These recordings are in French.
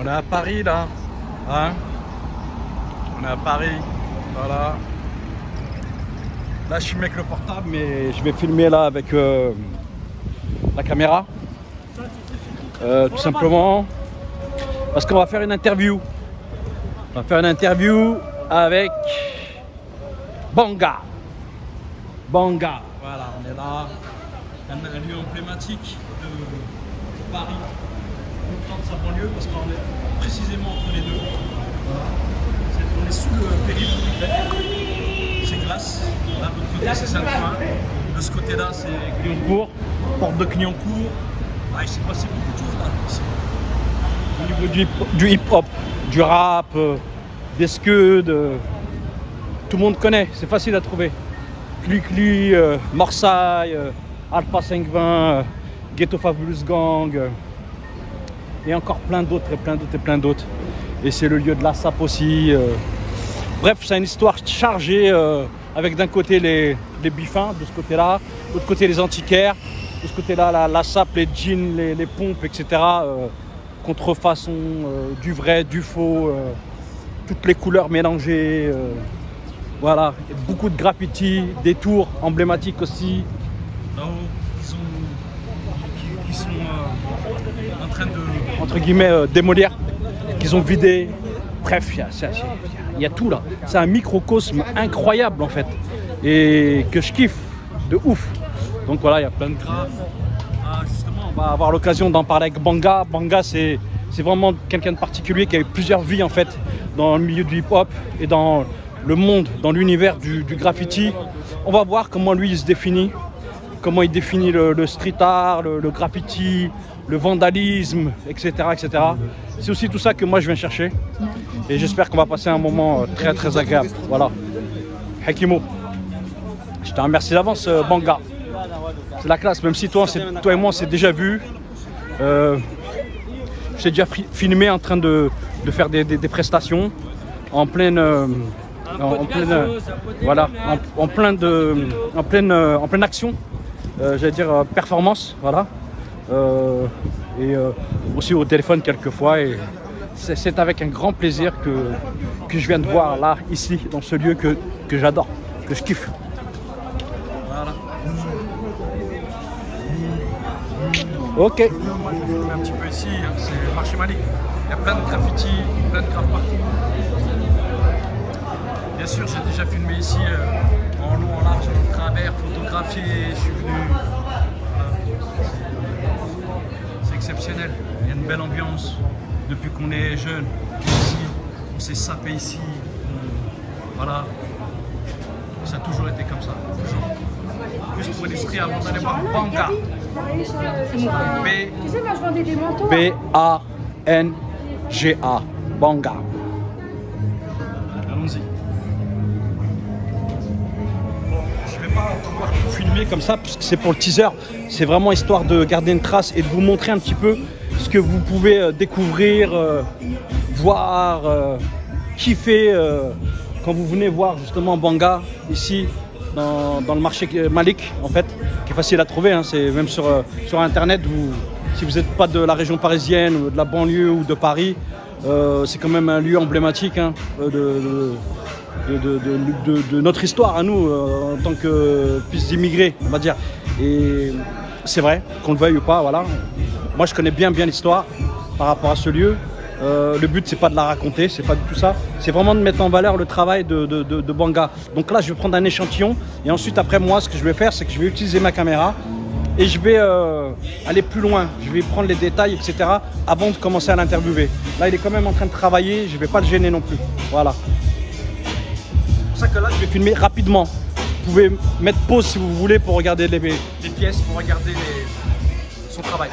On est à Paris là, hein? On est à Paris, voilà. Là je filme avec le portable, mais je vais filmer là avec la caméra. Tout simplement parce qu'on va faire une interview. On va faire une interview avec Banga. Banga, voilà, on est là. Un lieu emblématique de Paris. De sa banlieue parce qu'on est précisément entre les deux. Voilà. On est sous le périph', c'est Glace. Là, de l'autre côté, c'est Saint-Ouen. De ce côté-là, c'est Clignancourt, porte de Clignancourt. Ah, il s'est passé beaucoup de choses là. Ici. Au niveau du hip-hop, du rap, des scuds, tout le monde connaît, c'est facile à trouver. Clicli, Marseille, Alpha 520, Ghetto Fabulous Gang. Et encore plein d'autres et plein d'autres et plein d'autres. Et c'est le lieu de la SAP aussi. Bref, c'est une histoire chargée avec d'un côté les bifins, de ce côté-là, de l'autre côté les antiquaires, de ce côté-là la SAP, les jeans, les pompes, etc. Contrefaçon, du vrai, du faux, toutes les couleurs mélangées. Voilà, beaucoup de graffitis, des tours emblématiques aussi. Là-haut, qui sont en train de, entre guillemets, démolir, qu'ils ont vidé. Bref, il y a tout là. C'est un microcosme incroyable en fait. Et que je kiffe de ouf. Donc voilà, il y a plein de graphes. Justement, on va avoir l'occasion d'en parler avec Banga. Banga, c'est vraiment quelqu'un de particulier qui a eu plusieurs vies en fait dans le milieu du hip-hop et dans le monde, dans l'univers du graffiti. On va voir comment lui il se définit. Comment il définit le street art, le graffiti, le vandalisme, etc. etc. C'est aussi tout ça que moi je viens chercher. Et j'espère qu'on va passer un moment très très agréable. Voilà. Hakimo, je te remercie d'avance, Banga. C'est la classe, même si toi et moi on s'est déjà vu. Je t'ai déjà filmé en train de faire des prestations en pleine... voilà, en pleine action. J'allais dire performance, voilà, et aussi au téléphone quelquefois, et c'est avec un grand plaisir que je viens de voir là, ici, dans ce lieu que j'adore, que je kiffe. Voilà. Ok. Un petit peu ici, hein, c'est le marché Malik, il y a plein de graffitis, plein de graffes partout. Bien sûr, j'ai déjà filmé ici en long, en large, en travers, photographié, je suis venu. C'est exceptionnel, il y a une belle ambiance. Depuis qu'on est jeune, ici, on s'est sapé ici. Voilà, ça a toujours été comme ça. Toujours. Juste pour l'esprit avant d'aller voir Banga. B-A-N-G-A. Banga. Allons-y. Pouvoir tout filmer comme ça parce que c'est pour le teaser, c'est vraiment histoire de garder une trace et de vous montrer un petit peu ce que vous pouvez découvrir, voir, kiffer quand vous venez voir justement Banga ici dans le marché Malik en fait, qui est facile à trouver, hein, c'est même sur internet, si vous n'êtes pas de la région parisienne ou de la banlieue ou de Paris, c'est quand même un lieu emblématique, hein, de notre histoire à nous en tant que fils d'immigrés, on va dire. Et c'est vrai, qu'on le veuille ou pas, voilà. Moi je connais bien l'histoire par rapport à ce lieu. Le but c'est pas de la raconter, c'est pas du tout ça. C'est vraiment de mettre en valeur le travail de Banga. Donc là je vais prendre un échantillon et ensuite après moi ce que je vais faire c'est que je vais utiliser ma caméra et je vais aller plus loin. Je vais prendre les détails, etc. avant de commencer à l'interviewer. Là il est quand même en train de travailler, je vais pas le gêner non plus. Voilà. C'est pour ça que là je vais filmer rapidement. Vous pouvez mettre pause si vous voulez pour regarder les pièces, pour regarder son travail.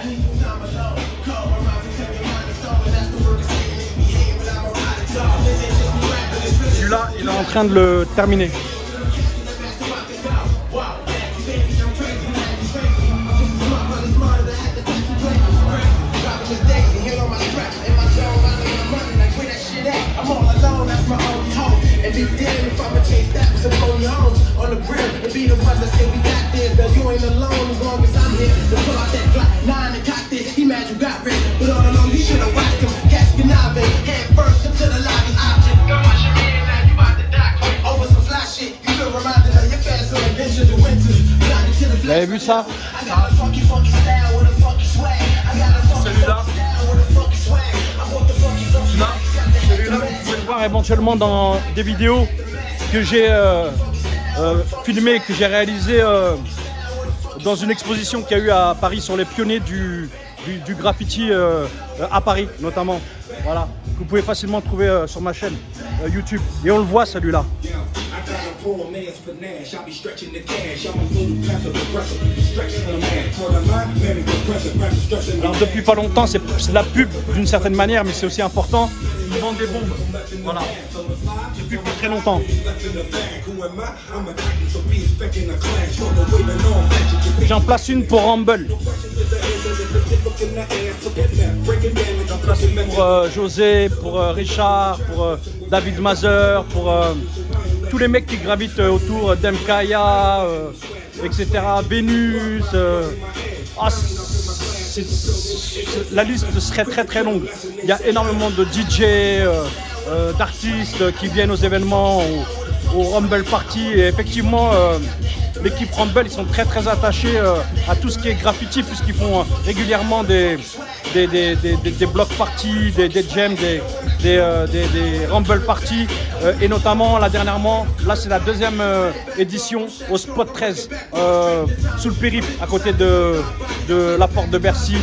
Celui-là, il est en train de le terminer. And be damned if I'ma chase that with some phony homes on the brim and be the ones that say we got this. Now you ain't alone as long as I'm here. To pull out that Glock 9 and cock this. He mad you got rich, but all along you should've watched him. Casking out. vu ça? Celui-là. Celui-là, vous pouvez le voir éventuellement dans des vidéos que j'ai filmées, que j'ai réalisées dans une exposition qu'il y a eu à Paris sur les pionniers du graffiti à Paris notamment. Voilà, vous pouvez facilement trouver sur ma chaîne YouTube. Et on le voit celui-là. Alors depuis pas longtemps, c'est de la pub d'une certaine manière, mais c'est aussi important. Ils vendent des bombes. Voilà. Depuis pas très longtemps. J'en place une pour Rumble. J'en place une pour José, pour Richard, pour David Mazer, pour tous les mecs qui gravitent autour d'Mkaya, etc. Vénus. La liste serait très très longue. Il y a énormément de DJ, d'artistes qui viennent aux événements, au Rumble Party. Et effectivement, l'équipe Rumble, ils sont très très attachés à tout ce qui est graffiti, puisqu'ils font régulièrement des block parties, des jams, des Rumble Party, et notamment là dernièrement, là c'est la deuxième édition au Spot 13 sous le périph', à côté de la porte de Bercy,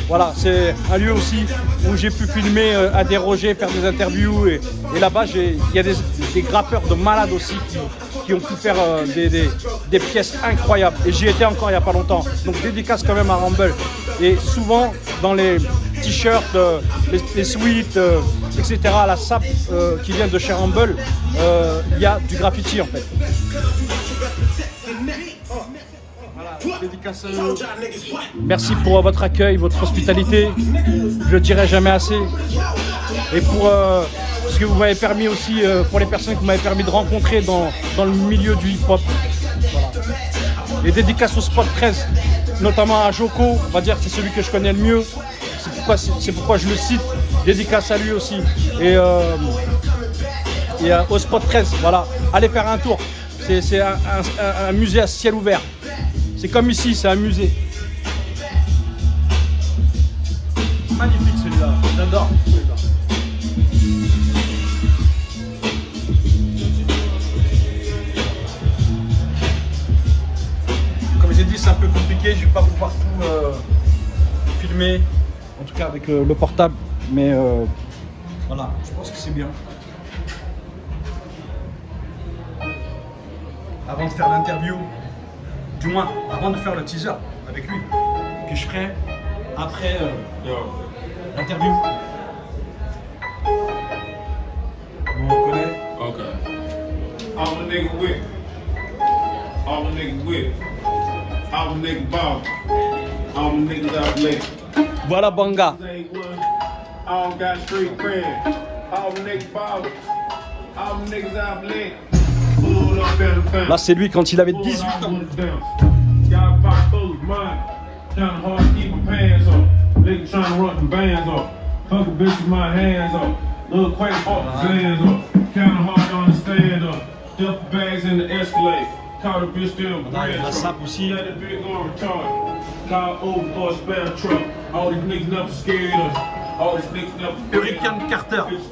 voilà, c'est un lieu aussi où j'ai pu filmer, interroger, faire des interviews, et là-bas il y a des grappeurs de malades aussi qui ont pu faire des pièces incroyables, et j'y étais encore il n'y a pas longtemps, donc dédicace quand même à Rumble. Et souvent dans les t-shirts, les sweats, etc., la sape qui vient de chez Rumble, il y a du graffiti en fait. Voilà, dédicace à eux. Merci pour votre accueil, votre hospitalité, je le dirai jamais assez. Et pour ce que vous m'avez permis aussi, pour les personnes que vous m'avez permis de rencontrer dans le milieu du hip-hop. Voilà. Et dédicace au Spot 13, notamment à Joko, on va dire que c'est celui que je connais le mieux. C'est pourquoi je le cite. Dédicace à lui aussi. Et au Spot 13, voilà. Allez faire un tour. C'est un musée à ciel ouvert. C'est comme ici, c'est un musée. Magnifique celui-là, j'adore celui-là. Comme j'ai dit, c'est un peu compliqué, je ne vais pas pouvoir tout filmer, en tout cas avec le portable, mais voilà, je pense que c'est bien. Avant de faire l'interview, du moins avant de faire le teaser avec lui, que je ferai après l'interview. On connaît. Ok. All the niggas with. All the niggas with. All the niggas ball. All the niggas out late. Voilà Banga. All got street cred. All the niggas ball. All the niggas out late. Là c'est lui quand il avait 18 ans. La sape aussi.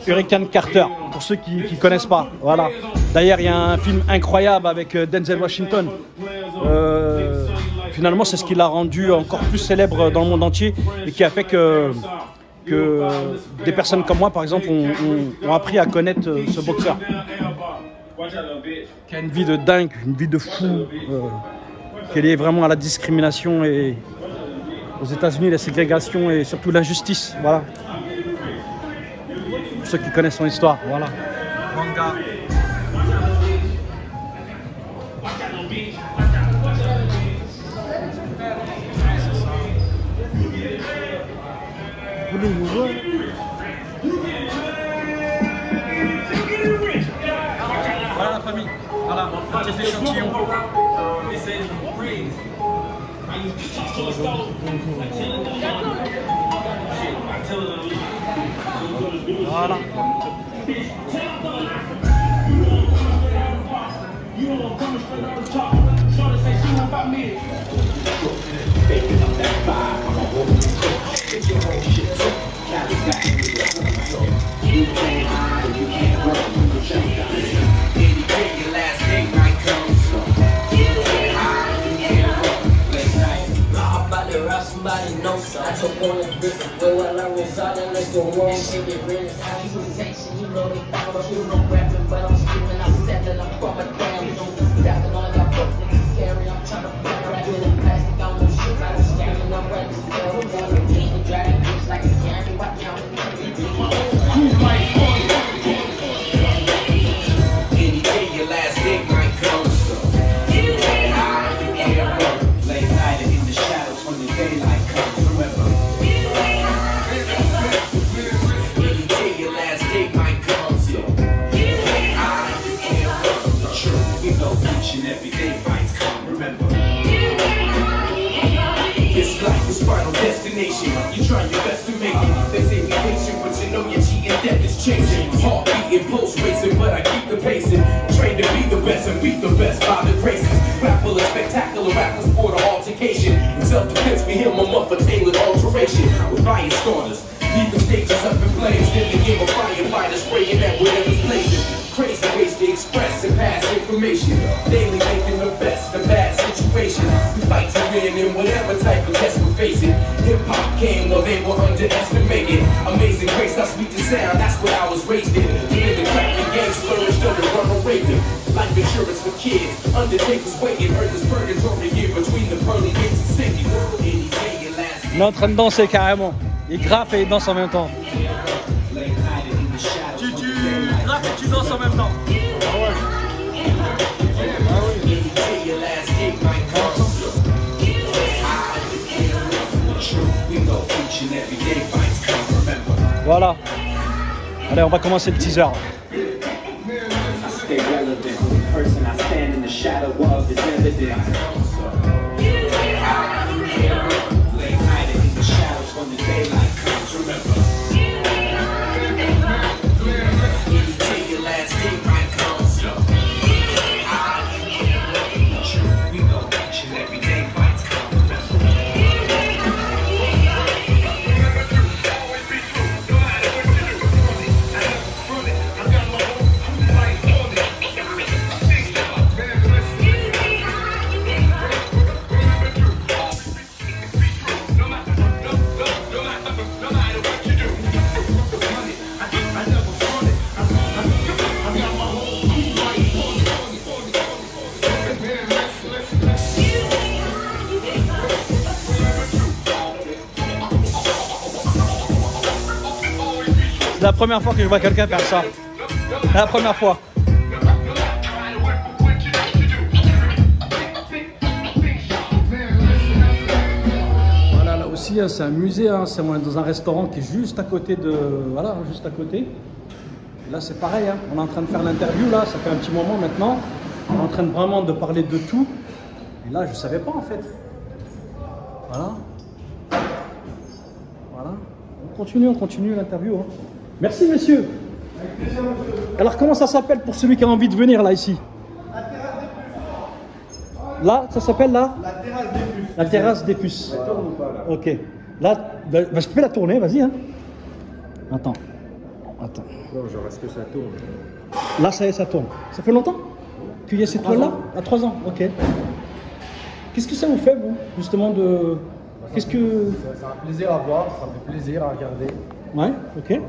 Hurricane Carter, pour ceux qui ne connaissent pas. Voilà. D'ailleurs, il y a un film incroyable avec Denzel Washington. Finalement, c'est ce qui l'a rendu encore plus célèbre dans le monde entier et qui a fait que des personnes comme moi, par exemple, ont appris à connaître ce boxeur. Qui a une vie de dingue, une vie de fou, qui est liée vraiment à la discrimination et aux États-Unis, la ségrégation et surtout l'injustice. Voilà. Pour ceux qui connaissent son histoire, voilà. Manga. Voilà la famille, voilà, un petit échantillon. Voilà. Somebody knows so. I took on a different way while I was out and let's go wrong. Shit get real. I keep protection, you know they found us. You know rapping, but I'm screaming, I'm selling, I'm from a damn. Dapping on y'all fuck niggas scary. I'm trying to play right with the plastic. I'm no shit, I'm scamming, I'm ready to sell. I'm going to get the dragon bitch like a candy. Watch out. Any day your last day might come. Late night in the shadows when the daylight comes. Remember, any day your last day might come. So I am the truth. We know each and every day fights come. Remember, this life is final destination. You try your best to make it. They say be patient, but you know your cheating death is changing. Heart beating, pulse racing, but I keep the pacing. Trained to be the best and beat the best by the graces. Rap full of spectacular rappers for the altercation. In self-defense, we hear my mother tailored alteration. With fire starters, leave the stages up in flames. Then the game of firefighters spraying at whatever's blazing. Crazy ways to express and pass information. Daily making the best of bad situations. We fight to win in whatever type of test we're facing. Hip-hop came while they were underestimated. Amazing grace, how sweet the sound, that's what I was raised in. Living cracking gangs flourished under Ronald Reagan. Life insurance for kids, undertakers waiting. Earth is purgatory here between the pearly gates and singing. Any day your last day. Il est en train de danser carrément. Il graffe et il danse en même temps. Tu graffes et tu danses en même temps. Ah ouais. Voilà. Allez, on va commencer le teaser. C'est la première fois que je vois quelqu'un faire ça. C'est la première fois. Voilà, là aussi, c'est un musée. Hein. C'est dans un restaurant qui est juste à côté de. Voilà, juste à côté. Et là, c'est pareil. Hein. On est en train de faire l'interview. Là, ça fait un petit moment maintenant. On est en train de vraiment de parler de tout. Et là, je ne savais pas en fait. Voilà. Voilà. On continue l'interview. Hein. Merci, monsieur. Alors, comment ça s'appelle pour celui qui a envie de venir là, ici? La terrasse des puces. Là, ça s'appelle là? La terrasse des puces. La terrasse des puces. Ça tourne ou pas là? Ok. Là, bah, je peux la tourner, vas-y. Hein. Attends. Non, genre, est-ce que ça tourne? Là, ça y est, ça tourne. Ça fait longtemps qu'il y a cette toile-là? À 3 ans, ok. Qu'est-ce que ça vous fait, vous, justement, de... Qu'est-ce que... C'est un plaisir à voir, ça fait plaisir à regarder. Ouais, ok.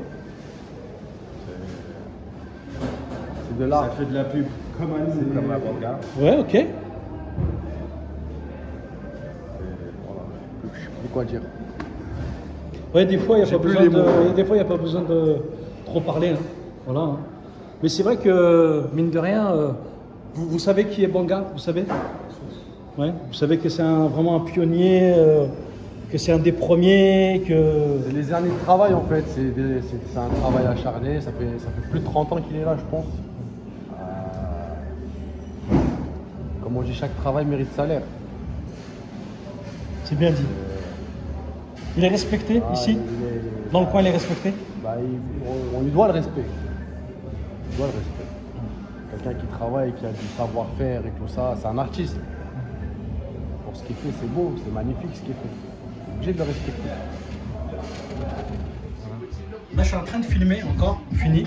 C'est de l'art. Ça fait de la pub, comme à nous, comme à Banga. Ouais, ok. Voilà, je sais plus quoi dire. Ouais, des fois, il n'y a pas besoin de trop parler. Hein. Voilà. Hein. Mais c'est vrai que, mine de rien, vous savez qui est Banga, vous savez? Ouais, vous savez que c'est vraiment un pionnier, que c'est un des premiers, que... C'est les années de travail en fait, c'est un travail acharné, ça fait plus de 30 ans qu'il est là je pense. Comme on dit, chaque travail mérite salaire. C'est bien dit. Il est respecté ici? Dans le coin, il est respecté? Bah, on lui doit le respect. On doit le respect. Quelqu'un qui travaille, qui a du savoir-faire et tout ça, c'est un artiste. pour ce qu'il fait, c'est beau, c'est magnifique ce qu'il fait. On est obligé de le respecter. Là, je suis en train de filmer encore, fini.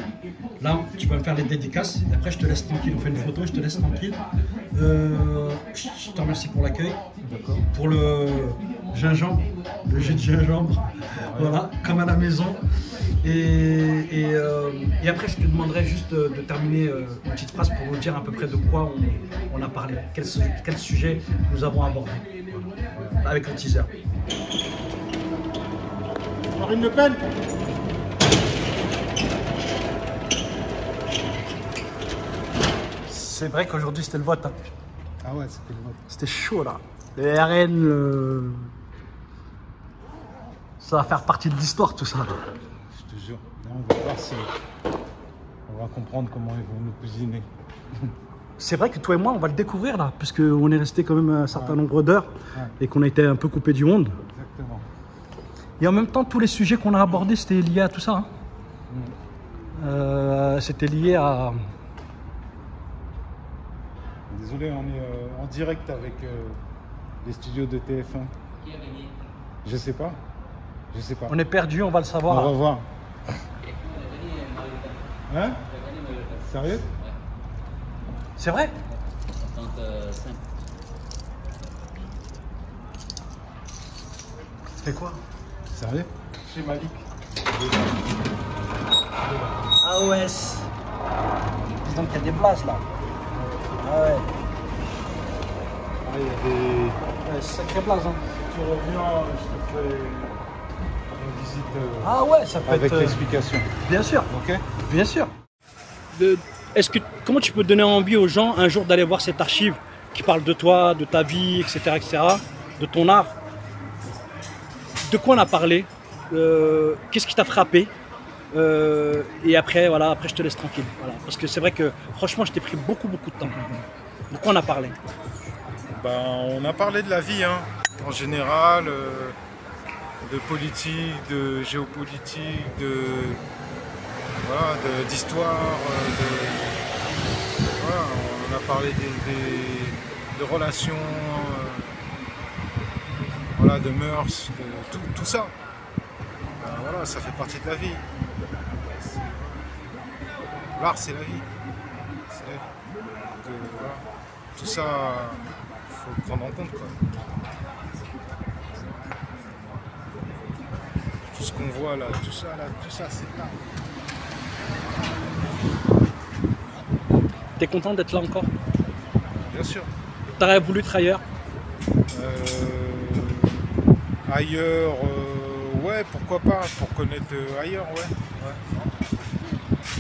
Là, tu vas me faire les dédicaces. Et après, je te laisse tranquille. On fait une photo, je te laisse tranquille. Je te remercie pour l'accueil. Pour le gingembre, le jus de gingembre. Voilà, comme à la maison. Et après, je te demanderai juste de terminer une petite phrase pour nous dire à peu près de quoi on a parlé. Quel sujet nous avons abordé. Avec le teaser. Marine Le Pen. C'est vrai qu'aujourd'hui c'était le vote. Hein. Ah ouais, c'était le vote. C'était chaud là. Les RN, ça va faire partie de l'histoire tout ça. Je te jure. Là, on va voir si on va comprendre comment ils vont nous cuisiner. C'est vrai que toi et moi on va le découvrir là, puisqu'on est resté quand même un certain nombre d'heures et qu'on a été un peu coupé du monde. Exactement. Et en même temps, tous les sujets qu'on a abordés c'était lié à tout ça. Hein. C'était lié à. Désolé, on est en direct avec les studios de TF1. Qui a gagné? Je sais pas. Je sais pas. On est perdu, on va le savoir. On va voir. On a gagné Marine Le Pen. Hein? On a gagné Marine Le Pen. Sérieux? Ouais. C'est vrai? 55. C'est quoi? Sérieux? Chez Malik. Ah ouais. Dis donc qu'il y a des places là. Ah ouais. Ah, il y a des... Ouais, sacrée place. Hein. Tu reviens, je te fais une visite Ah ouais, ça peut avec être. l'explication. Bien sûr. Ok? Bien sûr. Comment tu peux donner envie aux gens un jour d'aller voir cette archive qui parle de toi, de ta vie, etc., de ton art? De quoi on a parlé? Qu'est-ce qui t'a frappé? Et après, voilà, après je te laisse tranquille. Voilà. Parce que c'est vrai que franchement, je t'ai pris beaucoup de temps. De quoi on a parlé? On a parlé de la vie, hein, en général, de politique, de géopolitique, d'histoire. Voilà, on a parlé de relations, voilà, de mœurs, de tout ça. Voilà, ça fait partie de la vie. L'art, c'est la vie. C'est la vie. Donc, voilà. Tout ça, il faut le prendre en compte, quoi. Tout ce qu'on voit là, tout ça, c'est là. T'es content d'être là encore? Bien sûr. T'aurais voulu être ailleurs? Ailleurs, ouais, pourquoi pas, pour connaître ailleurs, ouais.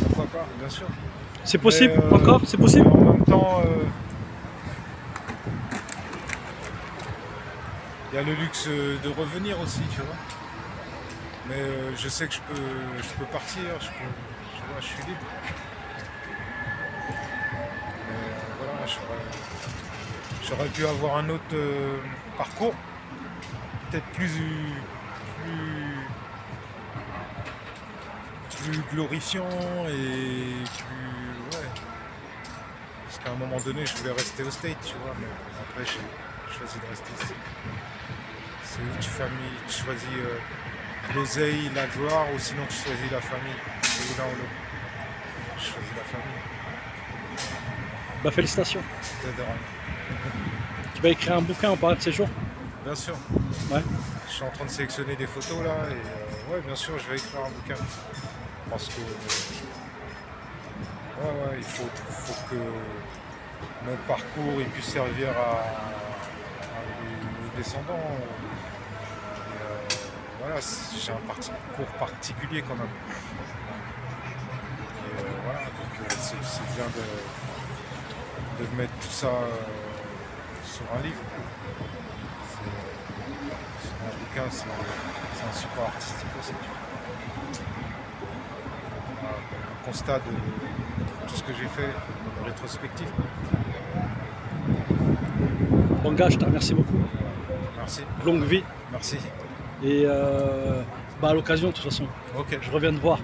Pourquoi pas, bien sûr. C'est possible Mais, encore? C'est possible? En même temps, il y a le luxe de revenir aussi, tu vois. Mais je sais que je peux partir, je suis libre. Mais voilà, j'aurais pu avoir un autre parcours, peut-être plus glorifiant et plus... Ouais. Parce qu'à un moment donné, je voulais rester au States, tu vois, mais après, j'ai choisi de rester ici. C'est où tu choisis l'oseille, la gloire, ou sinon tu choisis la famille. C'est l'un ou l'autre. Je choisis la famille. Bah félicitations. C'est-à-dire, Tu vas écrire un bouquin en parlant de ces jours? bien sûr. Ouais. Je suis en train de sélectionner des photos là et ouais, bien sûr, je vais écrire un bouquin. Parce que ouais, il faut que mon parcours il puisse servir à mes descendants. Et, voilà, j'ai un parcours particulier quand même. Et voilà, donc c'est bien de mettre tout ça sur un livre. Un bouquin, c'est un support artistique aussi. Un constat de tout ce que j'ai fait, une rétrospective. Bon gars, je te remercie beaucoup. Merci. Longue vie. Merci. Et à l'occasion, de toute façon, Ok. je reviens te voir.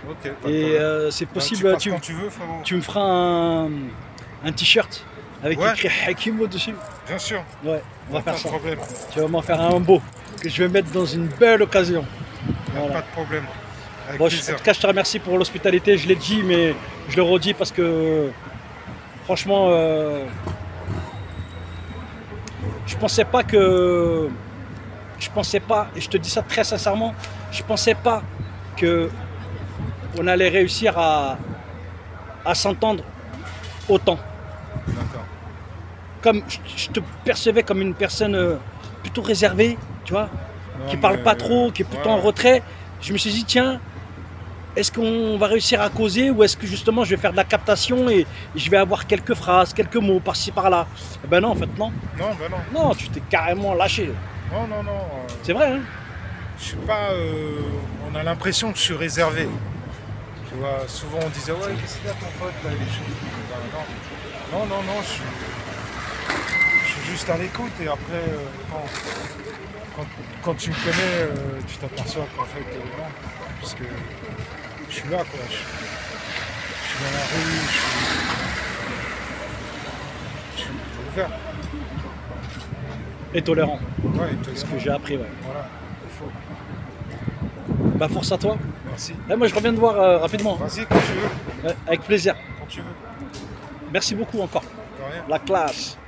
Ok. Et c'est possible, tu passes quand tu veux, frérot. tu me feras un t-shirt avec Ouais. écrit Hakimo dessus. Bien sûr. Ouais, on va Pas faire de ça. problème. Tu vas m'en faire un beau que je vais mettre dans une belle occasion. Voilà. Pas de problème. Avec Bon, en plaisir. tout cas, je te remercie pour l'hospitalité. Je l'ai dit, mais je le redis parce que franchement, je pensais pas, et je te dis ça très sincèrement, je pensais pas que on allait réussir à s'entendre autant. D'accord. Comme je te percevais comme une personne plutôt réservée, tu vois, Non, qui parle mais, pas trop, qui est plutôt en ouais. retrait. Je me suis dit, tiens, est-ce qu'on va réussir à causer ou est-ce que justement je vais faire de la captation et je vais avoir quelques phrases, quelques mots par-ci par-là? Eh ben non, en fait, non. Non, ben non. Non, tu t'es carrément lâché. Non, non, non. C'est vrai, hein? Je suis pas. On a l'impression que je suis réservé. Tu vois, souvent on disait ouais, qu'est-ce qu'il y a ton pote là, les choses. Ben, non, non, non, je suis juste à l'écoute et après, quand tu me connais, tu t'aperçois qu'en fait, non, puisque je suis là, quoi. Je suis dans la rue, je suis ouvert. Et tolérant. Ouais, C'est ce que j'ai appris, ouais. Voilà, il faut. Bah, force à toi. Merci. Là, moi, je reviens te voir rapidement. Vas-y, quand tu veux. Ouais, avec plaisir. Quand tu veux. Merci beaucoup encore. De rien. La classe.